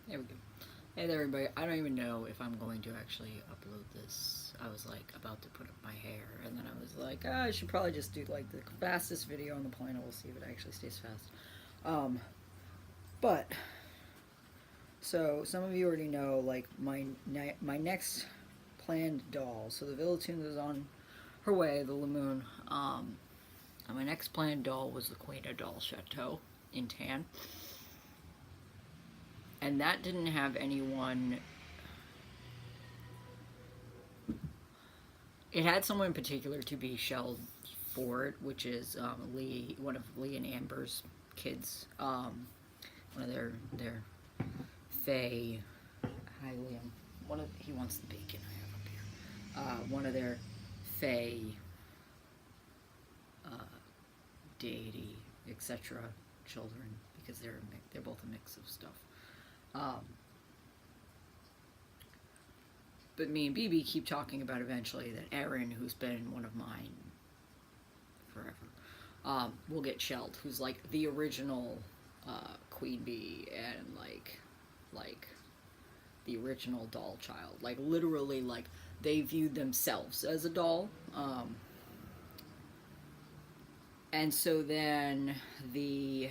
There we go. Hey there, everybody. I don't even know if I'm going to actually upload this. I was like about to put up my hair, and then I was like, I should probably just do like the fastest video on the planet. We'll see if it actually stays fast. Um, but so some of you already know like my next planned doll. So the Villa Tunes is on her way, the Lamoon. And my next planned doll was the Queena doll chateau in tan. And that didn't have anyone. It had someone in particular to be shelled for it, which is Lee, one of Lee and Amber's kids. One of their Faye. Hi, Liam. He wants the bacon I have up here. One of their Faye deity, etc. children, because they're both a mix of stuff. But me and BB keep talking about eventually that Erin, who's been one of mine forever, will get shelled. Who's like the original Queen Bee and like the original doll child. Like literally, like they viewed themselves as a doll. And so then the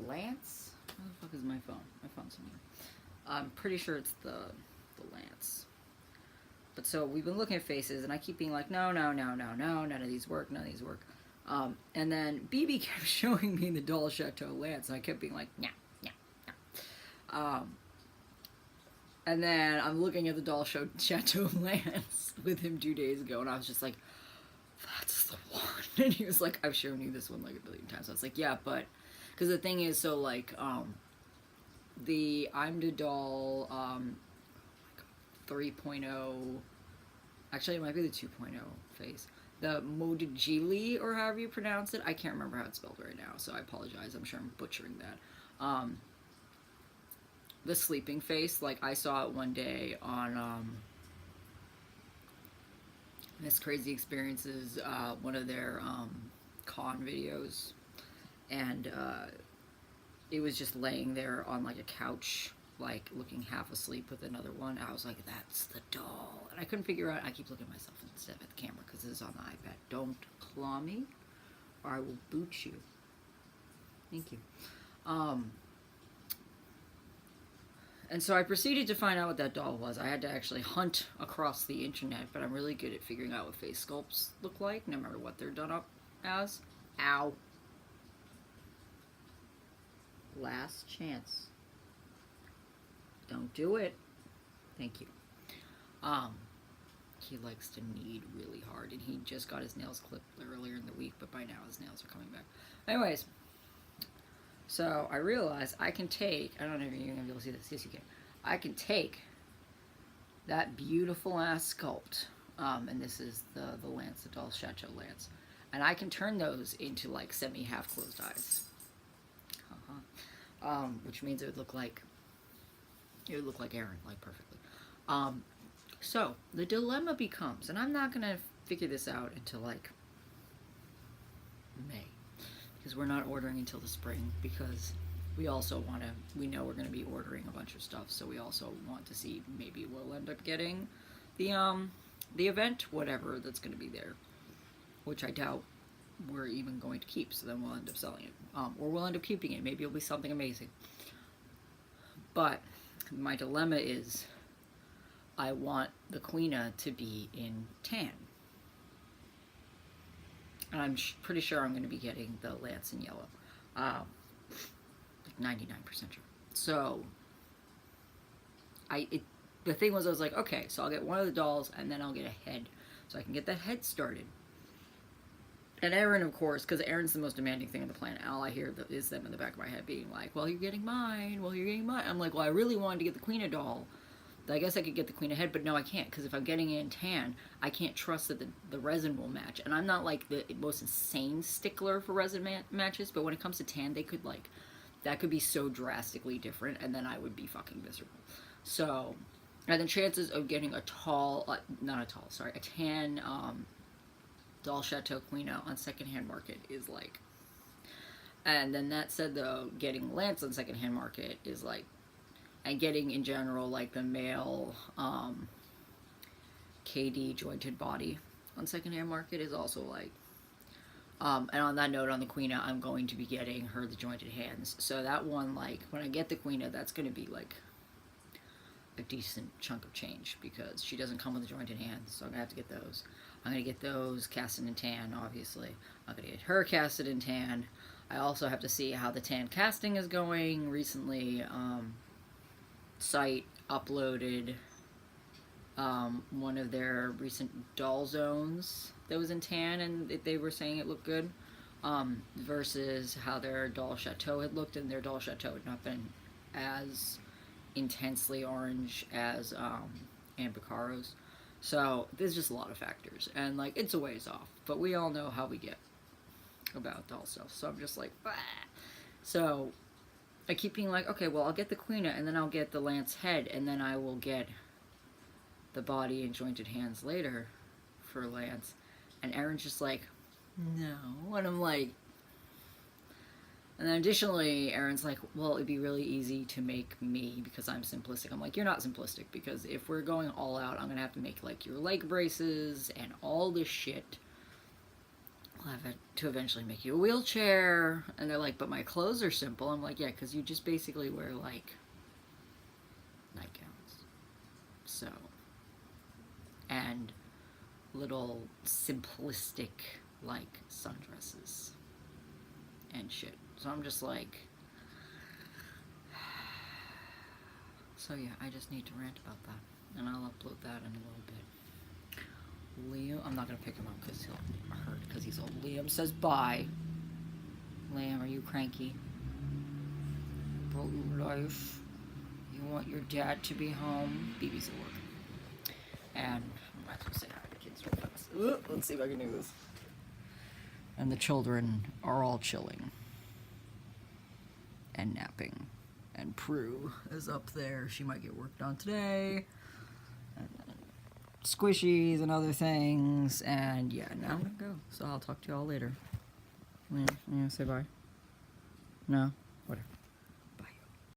Lance. Where the fuck is my phone? My phone's somewhere. I'm pretty sure it's the Lance. But so we've been looking at faces, and I keep being like, no, none of these work. And then BB kept showing me the doll chateau Lance, and I kept being like, nah. And then I'm looking at the doll chateau Lance with him 2 days ago, and I was just like, that's the one. And he was like, I've shown you this one like a billion times. So I was like, yeah, but because the thing is, so like the I'm the doll 3.0, actually it might be the 2.0 phase, the Modijili, or however you pronounce it, I can't remember how it's spelled right now, so I apologize, I'm sure I'm butchering that. The sleeping face, like I saw it one day on Miss Crazy Experiences, one of their con videos, and it was just laying there on like a couch, like looking half asleep with another one. I was like, that's the doll. And I couldn't figure out. I keep looking at myself instead of at the camera because this is on the iPad. Don't claw me or I will boot you. Thank you. And so I proceeded to find out what that doll was. I had to actually hunt across the internet, but I'm really good at figuring out what face sculpts look like, no matter what they're done up as. Ow. Last chance. Don't do it. Thank you. He likes to knead really hard, and he just got his nails clipped earlier in the week, but by now his nails are coming back. Anyways, so I realized I can take, I don't know if you're going to be able to see this, yes you can. I can take that beautiful ass sculpt, and this is the Lance, the doll chateau Lance, and I can turn those into like semi-half closed eyes. Which means it would look like Erin, like perfectly. So the dilemma becomes, and I'm not gonna figure this out until like May, because we're not ordering until the spring, because we also we know we're gonna be ordering a bunch of stuff, so we also want to see maybe we'll end up getting the event, whatever that's gonna be there, which I doubt we're even going to keep, so then we'll end up selling it, or we'll end up keeping it. Maybe it'll be something amazing. But my dilemma is I want the Queena to be in tan, and I'm pretty sure I'm going to be getting the Lance in yellow, like 99% sure. So the thing was, I was like, okay, so I'll get one of the dolls and then I'll get a head, so I can get that head started. And Erin, of course, because Erin's the most demanding thing on the planet. All I hear is them in the back of my head being like, well, you're getting mine. Well, you're getting mine. I'm like, well, I really wanted to get the Queena doll. I guess I could get the Queena head, but no, I can't. Because if I'm getting it in tan, I can't trust that the resin will match. And I'm not like the most insane stickler for resin matches, but when it comes to tan, they could like, that could be so drastically different, and then I would be fucking miserable. So, and the chances of getting a tan doll chateau Queena on secondhand market is like And then that said, though, getting Lance on secondhand market is like, and getting in general like the male KD jointed body on secondhand market is also like, and on that note, on the Queena, I'm going to be getting her the jointed hands. So that one, like, when I get the Queena, that's going to be like a decent chunk of change because she doesn't come with the jointed hands, so I'm going to have to get those. I'm going to get those casted in tan, obviously. I'm going to get her casted in tan. I also have to see how the tan casting is going. Recently, site uploaded one of their recent doll zones that was in tan, and they were saying it looked good, versus how their doll chateau had looked, and their doll chateau had not been as intensely orange as Anne Piccaro's. So there's just a lot of factors, and like it's a ways off, but we all know how we get about doll stuff. So I'm just like, bah. So I keep being like, okay, well, I'll get the Queena, and then I'll get the Lance head, and then I will get the body and jointed hands later for Lance. And Erin's just like, no. And I'm like, and then additionally, Erin's like, well, it'd be really easy to make me because I'm simplistic. I'm like, you're not simplistic, because if we're going all out, I'm going to have to make like your leg braces and all this shit. I'll have to eventually make you a wheelchair. And they're like, but my clothes are simple. I'm like, yeah, because you just basically wear like nightgowns. So, and little simplistic like sundresses and shit. So I'm just like, so yeah, I just need to rant about that, and I'll upload that in a little bit. Liam, I'm not gonna pick him up because he'll hurt because he's old. Liam says bye. Liam, are you cranky about your life? You want your dad to be home? BB's at work, and I might as well say hi to the kids real fast. Let's see if I can do this. And the children are all chilling and napping. And Prue is up there. She might get worked on today. And squishies and other things. And yeah, now I'm gonna go. So I'll talk to y'all later. You gonna say bye? No? Whatever.